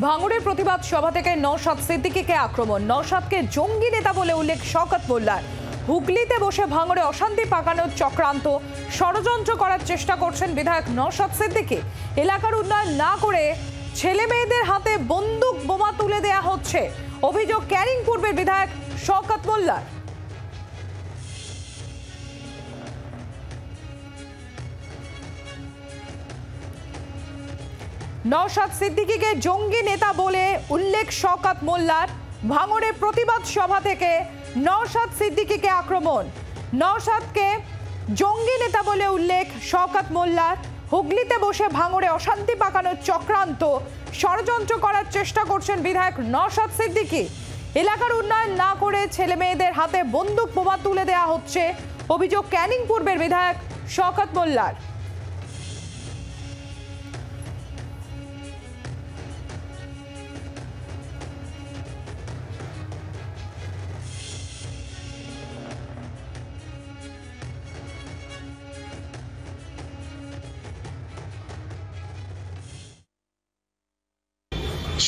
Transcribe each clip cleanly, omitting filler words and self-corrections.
ভাঙড়ের প্রতিবাদ সভা থেকে নওশাদ সিদ্দিকীকে আক্রমণ। নওশাদকে জঙ্গি নেতা বলে উল্লেখ শওকত মোল্লার। হুগলিতে বসে ভাঙড়ে অশান্তি পাকানোর চক্রান্ত, ষড়যন্ত্র করার চেষ্টা করছেন বিধায়ক নওশাদ সিদ্দিকী। এলাকার উন্নয়ন না করে ছেলে মেয়েদের হাতে বন্দুক বোমা তুলে দেয়া হচ্ছে, অভিযোগ ক্যানিং পূর্বের বিধায়ক শওকত মোল্লার। নওশাদ সিদ্দিকীকে জঙ্গি নেতা বলে উল্লেখ শওকত মোল্লার। ভাঙড়ে প্রতিবাদ সভা থেকে নওশাদ সিদ্দিকীকে আক্রমণ। নওশাদকে জঙ্গি নেতা বলে উল্লেখ শওকত মোল্লার। হুগলিতে বসে ভাঙড়ে অশান্তি পাকানোর চক্রান্ত, ষড়যন্ত্র করার চেষ্টা করছেন বিধায়ক নওশাদ সিদ্দিকী। এলাকার উন্নয়ন না করে ছেলে মেয়েদের হাতে বন্দুক বোমা তুলে দেওয়া হচ্ছে, অভিযোগ ক্যানিং পূর্বের বিধায়ক শওকত মোল্লার।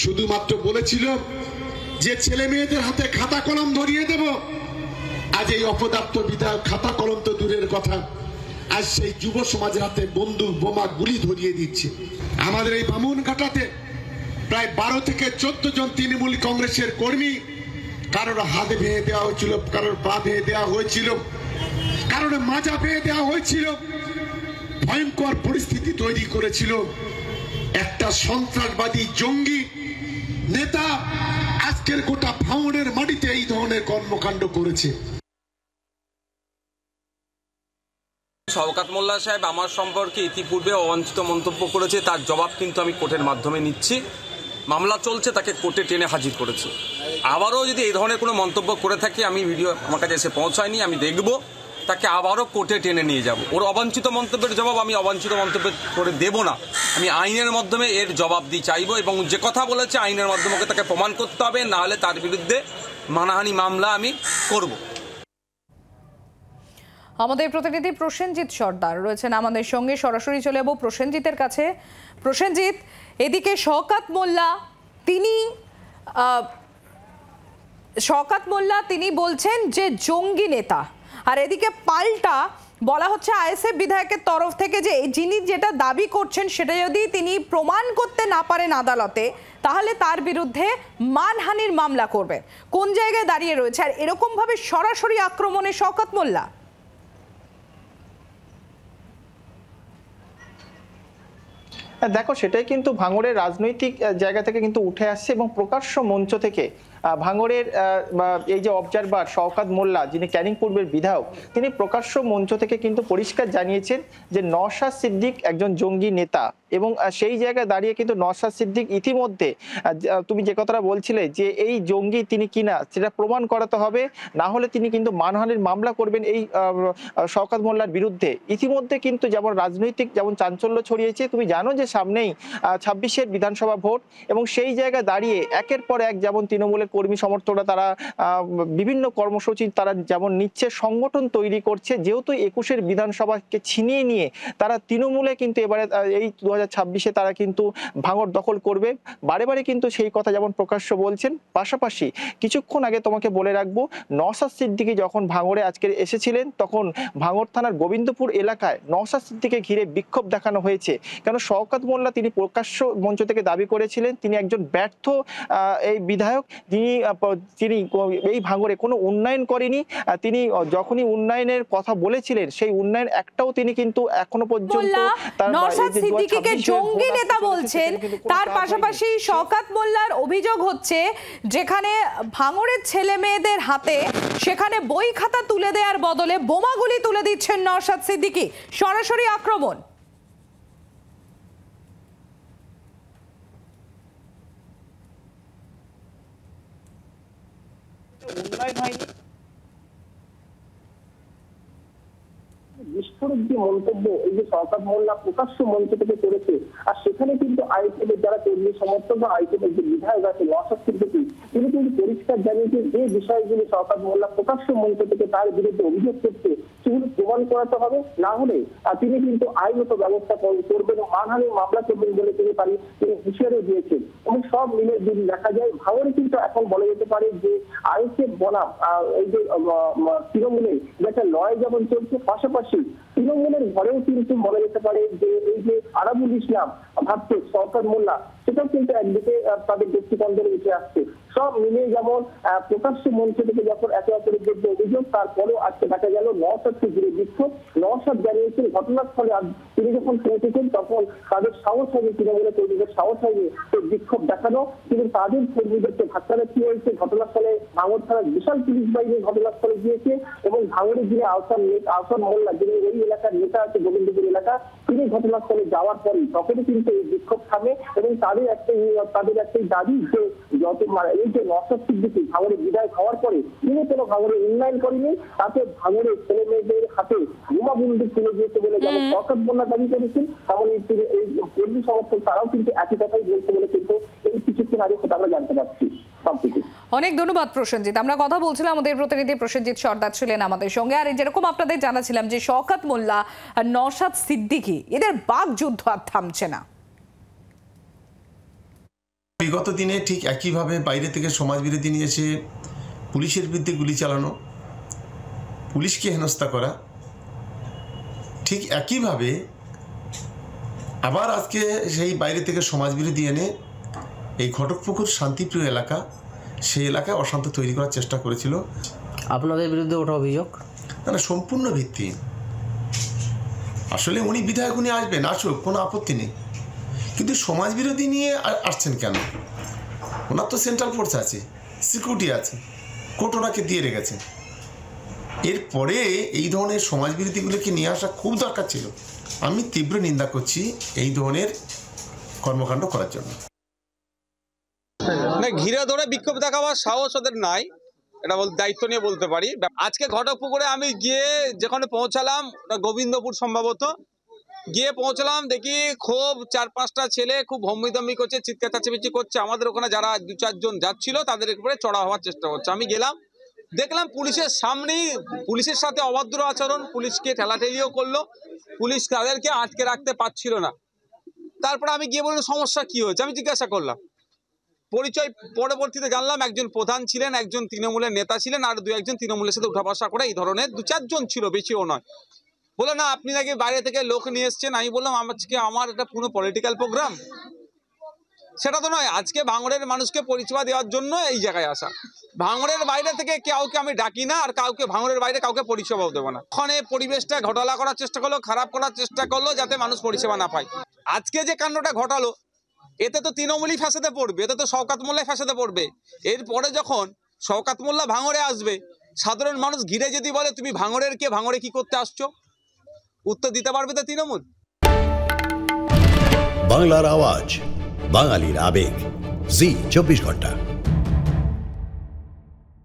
শুধুমাত্র বলেছিল যে ছেলে মেয়েদের হাতে খাতা কলম ধরিয়ে দেব। আজ এই অপদার্থ বিধায়ক খাতা কলম তো দূরের কথা, আজ সেই যুব সমাজের হাতে বন্দুক বোমা গুলি ধরিয়ে দিচ্ছে। আমাদের এই বামুনঘাটাতে প্রায় 12 থেকে 14 জন তৃণমূল কংগ্রেসের কর্মী, কারোর হাত ভেঙে দেওয়া হয়েছিল, কারোর পা ভেঙে দেওয়া হয়েছিল, কারোর মাজা ভেঙে দেওয়া হয়েছিল। ভয়ঙ্কর পরিস্থিতি তৈরি করেছিল একটা সন্ত্রাসবাদী জঙ্গি নেতা। আজকের গোটা ভাঙড়ের মাটিতে এই ধরনের কর্মকাণ্ড করেছে। শওকত মোল্লা সাহেব আমার সম্পর্কে ইতিপূর্বে অবাঞ্ছিত মন্তব্য করেছে, তার জবাব কিন্তু আমি কোর্টের মাধ্যমে নিচ্ছি। মামলা চলছে, তাকে কোর্টে টেনে হাজির করেছে। আবারও যদি এই ধরনের কোনো মন্তব্য করে থাকে, আমি ভিডিও আমার কাছে এসে পৌঁছায়নি, আমি দেখব, তাকে আবারও কোর্টে টেনে নিয়ে যাব। ওর অবাঞ্ছিত মন্তব্যের জবাব আমি অবাঞ্ছিত মন্তব্য করে দেব না, আমি আইনের মাধ্যমে এর জবাব দিয়ে চাইব। এবং যে কথা বলেছে আইনের মাধ্যমে তাকে প্রমাণ করতে হবে, না হলে তার বিরুদ্ধে মানহানি মামলা আমি করব। আমাদের প্রতিনিধি প্রসেনজিৎ সর্দার রয়েছেন আমাদের সঙ্গে, সরাসরি চলে যাব প্রসেনজিতের কাছে। প্রসেনজিৎ, এদিকে শওকত মোল্লা তিনি বলছেন যে জঙ্গি নেতা, আর এদিকে পাল্টা বলা হচ্ছে আইএসএফ বিধায়কের তরফ থেকে যে যিনি যেটা দাবি করছেন সেটা যদি তিনি প্রমাণ করতে না পারেন আদালতে, তাহলে তার বিরুদ্ধে মানহানির মামলা করবেন। কোন জায়গায় দাঁড়িয়ে রয়েছে আর এরকম ভাবে সরাসরি আক্রমণে শওকত মোল্লা? দেখো, সেটাই কিন্তু ভাঙড়ের রাজনৈতিক জায়গা থেকে কিন্তু উঠে আসছে এবং প্রকাশ্য মঞ্চ থেকে ভাঙড়ের এই যে অবজারভার শওকত মোল্লা, যিনি ক্যানিং পূর্বের বিধায়ক, তিনি প্রকাশ্য মঞ্চ থেকে কিন্তু পরিষ্কার জানিয়েছেন যে নওশাদ সিদ্দিক একজন জঙ্গি নেতা। এবং সেই জায়গায় দাঁড়িয়ে কিন্তু নওশাদ সিদ্দিক ইতিমধ্যে, তুমি যে কথাটা বলছিলে যে এই জঙ্গি তিনি কিনা সেটা প্রমাণ করাতে হবে, না হলে তিনি কিন্তু মানহানির মামলা করবেন এই শওকত মোল্লার বিরুদ্ধে। ইতিমধ্যে কিন্তু যেমন রাজনৈতিক যেমন চাঞ্চল্য ছড়িয়েছে, তুমি জানো যে সামনেই 26-এর বিধানসভা ভোট, এবং সেই জায়গায় দাঁড়িয়ে একের পর এক যেমন তৃণমূলের কর্মী সমর্থকরা তারা বিভিন্ন কর্মসূচি তারা যেমন নিচ্ছে, সংগঠন তৈরি করছে, যেহেতু 21-এর বিধানসভাকে ছিনিয়ে নিয়ে তারা তৃণমূলে কিন্তু এবারে এই 2026-এ তারা কিন্তু ভাঙড় দখল করবে, বারে বারে কিন্তু সেই কথা যেমন প্রকাশ্য বলছেন। পাশাপাশি কিছুক্ষণ আগে তোমাকে বলে রাখবো, নওশাদ সিদ্দিকী যখন ভাঙড়ে আজকে এসেছিলেন, তখন ভাঙড় থানার গোবিন্দপুর এলাকায় নওশাদ সিদ্দিকীকে ঘিরে বিক্ষোভ দেখানো হয়েছে। কেন শওকত মোল্লা তিনি প্রকাশ্য মঞ্চ থেকে দাবি করেছিলেন তিনি একজন ব্যর্থ এই বিধায়ক, তিনি এই ভাঙড়ে কোনো উন্নয়ন করেনি। তিনি যখনই উন্নয়নের কথা বলেছিলেন সেই উন্নয়ন একটাও তিনি কিন্তু এখনো পর্যন্ত নওশাদ সিদ্দিকীকে জঙ্গি নেতা বলছেন। তার পাশাপাশি শওকত মোল্লার অভিযোগ হচ্ছে যেখানে ভাঙড়ের ছেলে মেয়েদের হাতে সেখানে বই খাতা তুলে দেওয়ার বদলে বোমাগুলি তুলে দিচ্ছেন নওশাদ সিদ্দিকী। সরাসরি আক্রমণ। বিস্ফোরক যে মন্তব্য এই যে শওকত মোল্লা প্রকাশ্য মঞ্চ থেকে করেছে, আর সেখানে কিন্তু আইএসএফের যারা কর্মী সমর্থক বা আইএসএফের যে বিধায়ক আছে নওশাদ সিদ্দিকী, তিনি কিন্তু পরিষ্কার জানিয়েছেন যে বিষয়গুলি শওকত মোল্লা প্রকাশ্য মঞ্চ থেকে তার বিরুদ্ধে অভিযোগ করছে সেগুলো প্রমাণ করাতে হবে, না হলে তিনি কিন্তু আইনত ব্যবস্থা করবেন, মানহানির মামলা করবেন বলে তিনি হুঁশিয়ারি দিয়েছেন। এবং সব মিলে যদি দেখা যায় ভাঙড়ে কিন্তু এখন বলা যেতে পারে যে আইএসএফ বনাম এই যে তৃণমূলের একটা লড়াই যেমন চলছে, পাশাপাশি তৃণমূলের ঘরেও কিন্তু বলা যেতে পারে যে এই যে আরাবুল ইসলাম ভাবছে শওকত মোল্লা, সেটাও কিন্তু একদিকে তাদের দৃষ্টিকোণে উঠে আসছে। সব মিলিয়ে যেমন প্রকাশ্য মঞ্চ থেকে যখন একে অপরের বিরুদ্ধে অভিযোগ, তারপরেও আজকে দেখা গেল নওশাদকে ঘিরে বিক্ষোভ। নওশাদ জানিয়েছেন ঘটনাস্থলে তিনি যখন পৌঁছেছেন তখন তাদের সাহস হয়নি, তৃণমূলের কর্মীদের সাহস হয়নি বিক্ষোভ দেখানো, কিন্তু তাদের কর্মীদেরকে ধাক্কাধাক্কি হয়েছে। ঘটনাস্থলে ভাঙড় থানার বিশাল পুলিশ বাহিনী ঘটনাস্থলে গিয়েছে এবং ভাঙড়ের যিনি আহসান মোল্লা, যিনি ওই এলাকার নেতা আছে গোবিন্দপুর এলাকা, তিনি ঘটনাস্থলে যাওয়ার পরে তখনই কিন্তু এই বিক্ষোভ থামে এবং তাদের একটাই দাবি যে যত এই যে নওশাদ সিদ্দিকী ভাঙড়ের বিধায়ক হওয়ার পরে তিনি কোনো ভাঙড়ের উন্নয়ন করেনি, তাতে ভাঙড়ের ছেলে মেয়েদের হাতে বোমা বন্দুক তুলে দিয়েছে বলে যেমন শওকত মোল্লা দাবি করেছেন, তেমন এই কর্মী সমর্থক তারাও কিন্তু একই কথাই বলছে বলে কিন্তু এই কিছুক্ষণ আগে আমরা জানতে পারছি। অনেক ধন্যবাদ প্রসেনজিৎ। আমরা কথা বলছিলাম, আমাদের প্রতিনিধি প্রসেনজিৎ সর্দার ছিলেন আমাদের সঙ্গে। আর যেরকম আপনাদের জানাছিলাম যে শওকত মোল্লা আর নওশাদ সিদ্দিকী এদের বাকযুদ্ধ আর থামছে না। বিগত দিনে ঠিক একইভাবে বাইরে থেকে সমাজবিরোধী নিয়ে এসে পুলিশের বিরুদ্ধে গুলি চালানো, পুলিশকে হেনস্থা করা, ঠিক একইভাবে আবার আজকে সেই বাইরে থেকে সমাজবিরোধী এনে এই ঘটকপুকুর শান্তিপ্রিয় এলাকা, সেই এলাকায় অশান্তি তৈরি করার চেষ্টা করেছিল। আপনাদের বিরুদ্ধে ওঠা অভিযোগ না, সম্পূর্ণ ভিত্তিহীন। আসলে উনি বিধায়ক, উনি আসবেন, আসুক, কোনো আপত্তি নেই, কিন্তু সমাজবিরোধী নিয়ে আসছেন কেন? ওনার তো সেন্ট্রাল ফোর্স আছে, সিকিউরিটি আছে, কোর্ট ওনাকে দিয়ে রেখেছে। এরপরে এই ধরনের সমাজবিরোধীগুলোকে নিয়ে আসা খুব দরকার ছিল। আমি তীব্র নিন্দা করছি এই ধরনের কর্মকাণ্ড করার জন্য। না, ঘিরে ধরে বিক্ষোভ দেখাবার সাহস ওদের নাই, এটা দায়িত্ব নিয়ে বলতে পারি। আজকে ঘটকপুকুরে আমি গিয়ে যেখানে পৌঁছালাম, গোবিন্দপুর সম্ভবত, গিয়ে পৌঁছলাম, দেখি খুব 4-5টা ছেলে খুব হম্বিদম্বি করছে, চিৎকার চেঁচামেচি করছে। আমাদের ওখানে যারা 2-4 জন যাচ্ছিল তাদের উপরে চড়া হওয়ার চেষ্টা করছে। আমি গেলাম, দেখলাম পুলিশের সামনেই পুলিশের সাথে অভদ্র আচরণ, পুলিশকে ঠেলাঠেলিও করলো, পুলিশ তাদেরকে আটকে রাখতে পারছিল না। তারপরে আমি গিয়ে বললাম সমস্যা কি হয়েছে, আমি জিজ্ঞাসা করলাম। পরিচয় পরবর্তীতে জানলাম একজন প্রধান ছিলেন, একজন তৃণমূলের নেতা ছিলেন, আর 2-1 জন তৃণমূলের সাথে উঠা বসা করে এই ধরনের 2-4 জন ছিল, বেশিও নয়। বলে না আপনি নাকি বাইরে থেকে লোক নিয়ে এসছেন। আমি বললাম আজকে আমার এটা পুরো পলিটিক্যাল প্রোগ্রাম, সেটা তো নয়। আজকে ভাঙড়ের মানুষকে পরিষেবা দেওয়ার জন্য এই জায়গায় আসা। ভাঙড়ের বাইরে থেকে কাউকে আমি ডাকি না, আর কাউকে ভাঙড়ের বাইরে কাউকে পরিষেবাও দেবো না। ওখানে পরিবেশটা ঘোটালা করার চেষ্টা করলো, খারাপ করার চেষ্টা করলো, যাতে মানুষ পরিষেবা না পায়। আজকে যে কাণ্ডটা ঘটালো, এতে তো তৃণমূলই ফ্যাসাদে পড়বে, এতে তো শওকত মোল্লাই ফ্যাসাদে পড়বে। এরপরে যখন শওকত মোল্লা ভাঙড়ে আসবে, সাধারণ মানুষ ঘিরে যদি বলে তুমি ভাঙড়ের কে, ভাঙড়ে কি করতে আসছো, উত্তর দিতে পারবে তো তৃণমূল? বাংলার আওয়াজ, বাঙালির আবেগ, জি 24 ঘন্টা।